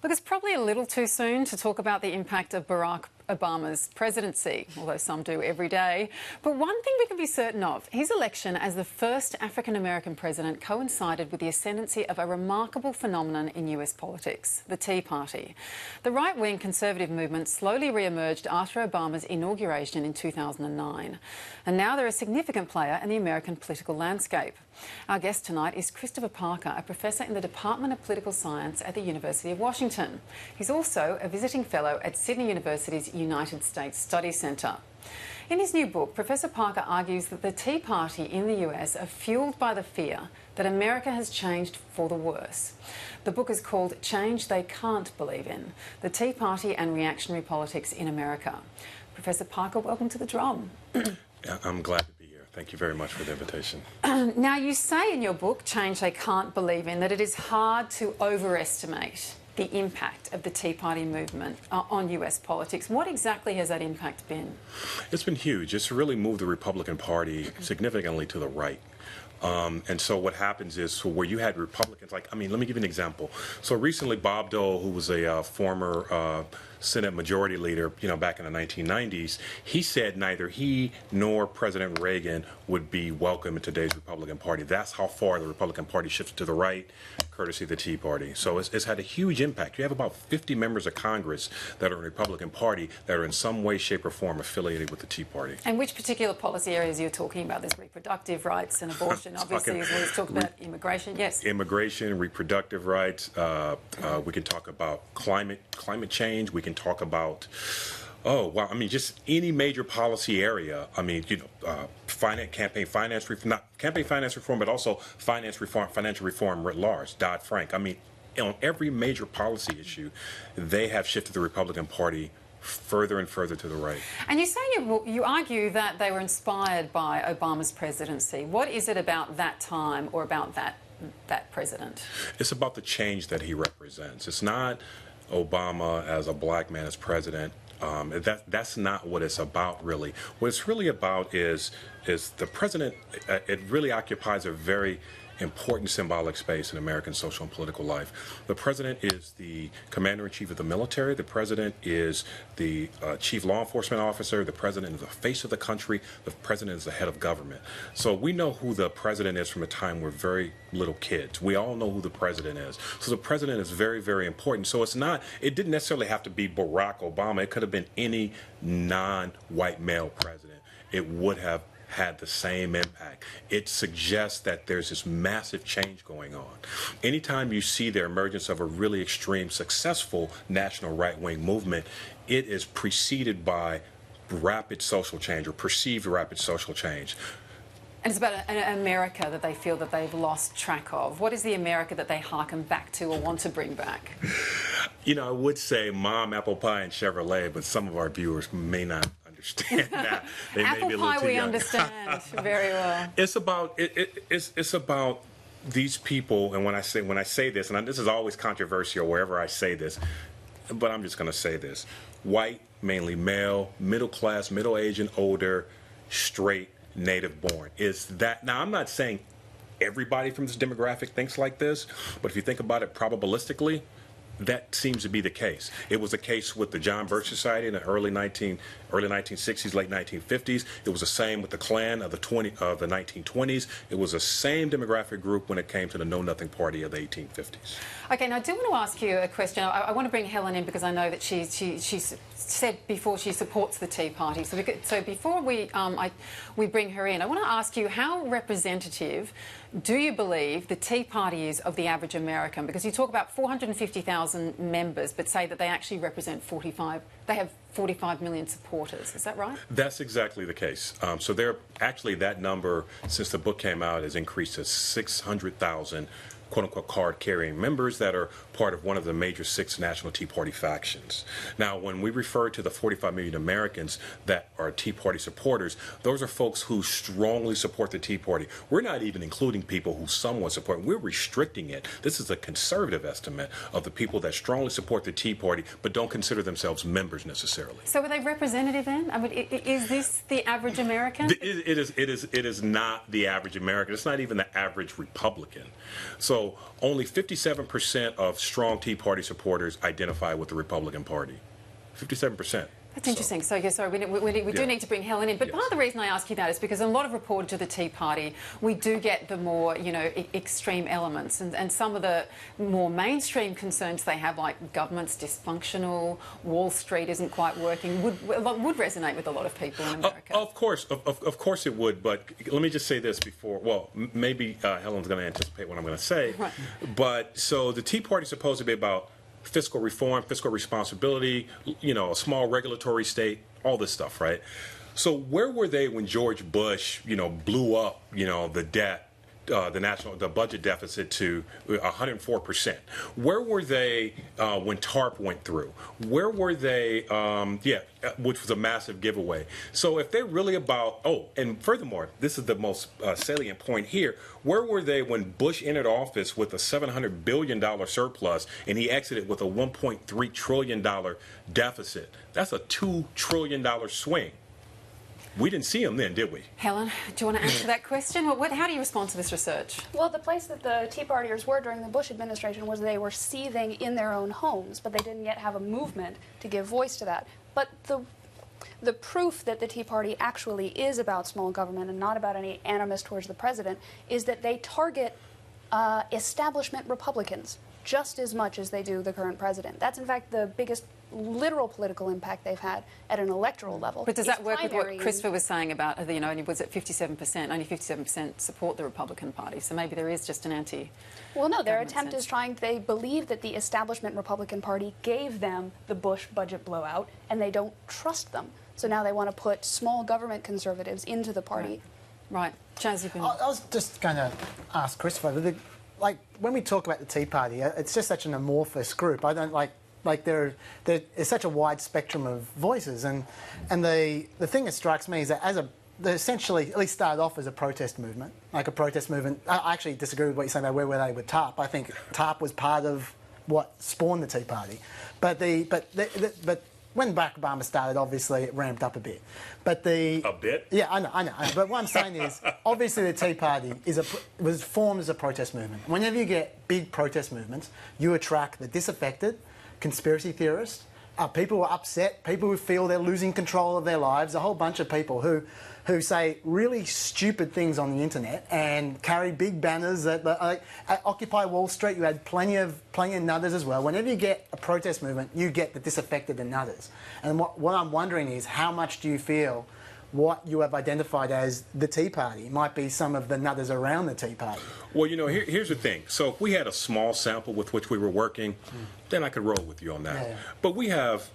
Look, it's probably a little too soon to talk about the impact of Barack Obama's presidency, although some do every day. But one thing we can be certain of, his election as the first African-American president coincided with the ascendancy of a remarkable phenomenon in US politics, the Tea Party. The right-wing conservative movement slowly re-emerged after Obama's inauguration in 2009. And now they're a significant player in the American political landscape. Our guest tonight is Christopher Parker, a professor in the Department of Political Science at the University of Washington. He's also a visiting fellow at Sydney University's United States Study Centre. In his new book, Professor Parker argues that the Tea Party in the US are fuelled by the fear that America has changed for the worse. The book is called Change They Can't Believe In: The Tea Party and Reactionary Politics in America. Professor Parker, welcome to The Drum. I'm glad to be here. Thank you very much for the invitation. Now, you say in your book, Change They Can't Believe In, that it is hard to overestimate the impact of the Tea Party movement on US politics. What exactly has that impact been? It's been huge. It's really moved the Republican Party significantly to the right. And so what happens is, where you had Republicans, let me give you an example. So recently, Bob Dole, who was a former Senate Majority Leader, back in the 1990s, he said neither he nor President Reagan would be welcome in today's Republican Party. That's how far the Republican Party shifted to the right, courtesy of the Tea Party. So it's had a huge impact. You have about 50 members of Congress that are in the Republican Party that are in some way, shape, or form affiliated with the Tea Party. And which particular policy areas are you talking about? There's reproductive rights and abortion, obviously, as well as talk about immigration. Yes. Immigration, reproductive rights. We can talk about climate change. We can talk about, just any major policy area. Campaign finance reform, not campaign finance reform, but also financial reform writ large, Dodd-Frank. On every major policy issue, they have shifted the Republican Party further and further to the right. And you say you argue that they were inspired by Obama's presidency. What is it about that time or about that president? It's about the change that he represents. It's not Obama as a black man as president. That's not what it's about, really. What it's really about is the president. It really occupies a very important symbolic space in American social and political life. The president is the commander-in-chief of the military. The president is the chief law enforcement officer. The president is the face of the country. The president is the head of government. So we know who the president is from a time we're very little kids. We all know who the president is. So the president is very, very important. So it didn't necessarily have to be Barack Obama. It could have been any non-white male president. It would have had the same impact. It suggests that there's this massive change going on. Anytime you see the emergence of a really extreme, successful national right-wing movement, it is preceded by rapid social change or perceived rapid social change. And it's about an America that they feel that they've lost track of. What is the America that they harken back to or want to bring back? I would say Mom, Apple Pie, and Chevrolet, but some of our viewers may not understand that. They Apple may be a pie, little too we young. understand very well. It's about these people, and when I say this, and this is always controversial wherever I say this, but I'm just going to say this: white, mainly male, middle class, middle age and older, straight, native born. Is that now? I'm not saying everybody from this demographic thinks like this, but if you think about it probabilistically, that seems to be the case. It was the case with the John Birch Society in the early 1960s, late 1950s. It was the same with the Klan of the 1920s. It was the same demographic group when it came to the Know Nothing Party of the 1850s. Okay, now I do want to ask you a question. I want to bring Helen in because I know that she's said before she supports the Tea Party. So before we bring her in, I want to ask you, how representative do you believe the Tea Party is of the average American? Because you talk about 450,000 members, but say that they actually represent 45 million supporters. Is that right? That's exactly the case. So they're actually, that number, since the book came out, has increased to 600,000 quote-unquote card-carrying members that are part of one of the major 6 national Tea Party factions. Now, when we refer to the 45 million Americans that are Tea Party supporters, those are folks who strongly support the Tea Party. We're not even including people who somewhat support. We're restricting it. This is a conservative estimate of the people that strongly support the Tea Party but don't consider themselves members necessarily. So are they representative then? Is this the average American? It is not the average American. It's not even the average Republican. So So only 57% of strong Tea Party supporters identify with the Republican Party. 57%. That's interesting. So, sorry, we do need to bring Helen in. But part of the reason I ask you that is because in a lot of reportage of the Tea Party, we do get the more, extreme elements. And some of the more mainstream concerns they have, like government's dysfunctional, Wall Street isn't quite working, would resonate with a lot of people in America. Of course it would. But let me just say this before, well, maybe Helen's going to anticipate what I'm going to say. Right. But so the Tea Party is supposed to be about fiscal reform, fiscal responsibility, a small regulatory state, all this stuff, right? So where were they when George Bush, blew up, the debt, the budget deficit to 104%? Where were they when TARP went through? Where were they, which was a massive giveaway. So if they're really about, and furthermore, this is the most salient point here, where were they when Bush entered office with a $700 billion surplus and he exited with a $1.3 trillion deficit? That's a $2 trillion swing. We didn't see him then, did we? Helen, do you want to answer that question? How do you respond to this research? Well, the place that the Tea Partiers were during the Bush administration was they were seething in their own homes, but they didn't yet have a movement to give voice to that. But the proof that the Tea Party actually is about small government and not about any animus towards the president is that they target establishment Republicans just as much as they do the current president. That's, in fact, the biggest literal political impact they've had at an electoral level. But does that work with what Christopher was saying about, was it 57%? Only 57% support the Republican Party, so maybe there is just an anti. Well, no, their attempt is they believe that the establishment Republican Party gave them the Bush budget blowout, and they don't trust them. So now they want to put small government conservatives into the party. Right. Chaz, you've been... I was just going to ask Christopher, when we talk about the Tea Party, it's just such an amorphous group. I don't there is such a wide spectrum of voices, and the thing that strikes me is that they essentially at least started off as a protest movement, I actually disagree with what you're saying about where were they with TARP. I think TARP was part of what spawned the Tea Party, but when Barack Obama started, obviously it ramped up a bit. A bit? Yeah, I know. But what I'm saying is, obviously the Tea Party was formed as a protest movement. Whenever you get big protest movements, you attract the disaffected, conspiracy theorists, people who are upset, people who feel they're losing control of their lives, a whole bunch of people who say really stupid things on the internet and carry big banners at Occupy Wall Street. You had plenty of nutters as well. Whenever you get a protest movement, you get the disaffected and nutters. And what I'm wondering is, how much do you feel what you have identified as the Tea Party might be some of the nutters around the Tea Party? Well, here's the thing. So if we had a small sample with which we were working, then I could roll with you on that. Yeah. But we have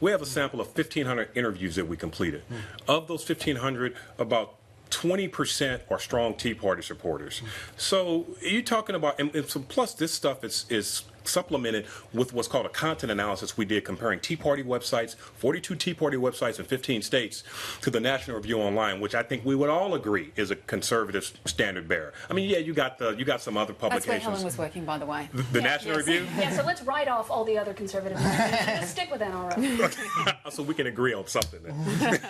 a sample of 1,500 interviews that we completed. Of those 1,500, about 20% are strong Tea Party supporters. So you're talking about, and so plus this stuff is supplemented with what's called a content analysis we did comparing Tea Party websites, 42 Tea Party websites in 15 states, to the National Review Online, which I think we would all agree is a conservative standard bearer. I mean, yeah, you got some other publications. That's where Helen was working, by the way. The National Review? Yeah, so let's write off all the other conservative magazines. Just stick with NRO. So we can agree on something then.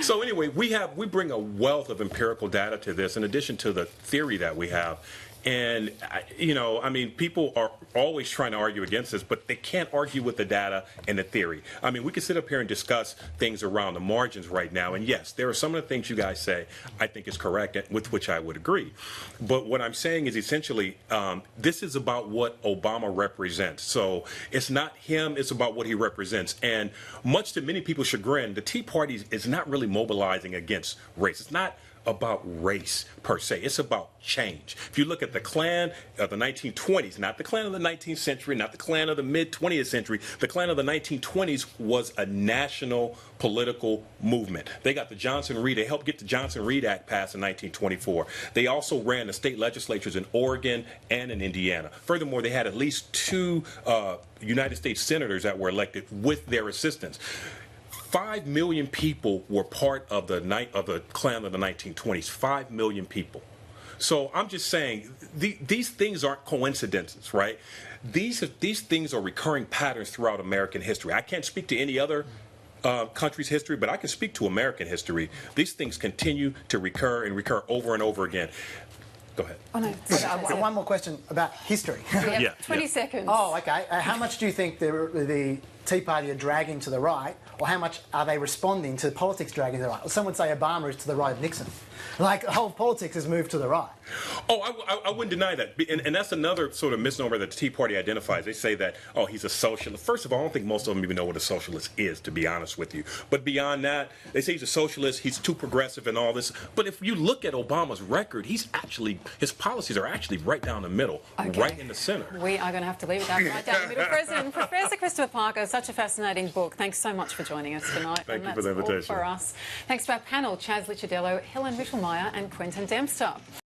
So anyway, we bring a wealth of empirical data to this, in addition to the theory that we have. And, people are always trying to argue against this, but they can't argue with the data and the theory. I mean, we can sit up here and discuss things around the margins right now. And, yes, there are some of the things you guys say I think is correct, with which I would agree. But what I'm saying is essentially this is about what Obama represents. So it's not him. It's about what he represents. And much to many people's chagrin, the Tea Party is not really mobilizing against race. It's not about race per se. It's about change. If you look at the Klan of the 1920s, not the Klan of the 19th century, not the Klan of the mid-20th century, the Klan of the 1920s was a national political movement. They got the they helped get the Johnson-Reed Act passed in 1924. They also ran the state legislatures in Oregon and in Indiana. Furthermore, they had at least 2 United States senators that were elected with their assistance. 5 million people were part of the Klan of the 1920s. 5 million people. So I'm just saying these things aren't coincidences, right? These things are recurring patterns throughout American history. I can't speak to any other country's history, but I can speak to American history. These things continue to recur and recur over and over again. Go ahead. Oh, no. One more question about history. Yeah, 20 seconds. Oh, okay. How much do you think the Tea Party are dragging to the right, or how much are they responding to politics dragging to the right? Well, some would say Obama is to the right of Nixon. Like, the whole politics has moved to the right. Oh, I wouldn't deny that. And that's another sort of misnomer that the Tea Party identifies. They say that, oh, he's a socialist. First of all, I don't think most of them even know what a socialist is, to be honest with you. But beyond that, they say he's a socialist, he's too progressive and all this. But if you look at Obama's record, his policies are actually right down the middle, right in the center. We are going to have to leave it that right down the middle. President, Professor Christopher Parker, such a fascinating book. Thanks so much for joining us tonight. Thank you for the invitation. All for us. Thanks to our panel, Chaz Licciardello, Helen Rittelmeyer and Quentin Dempster.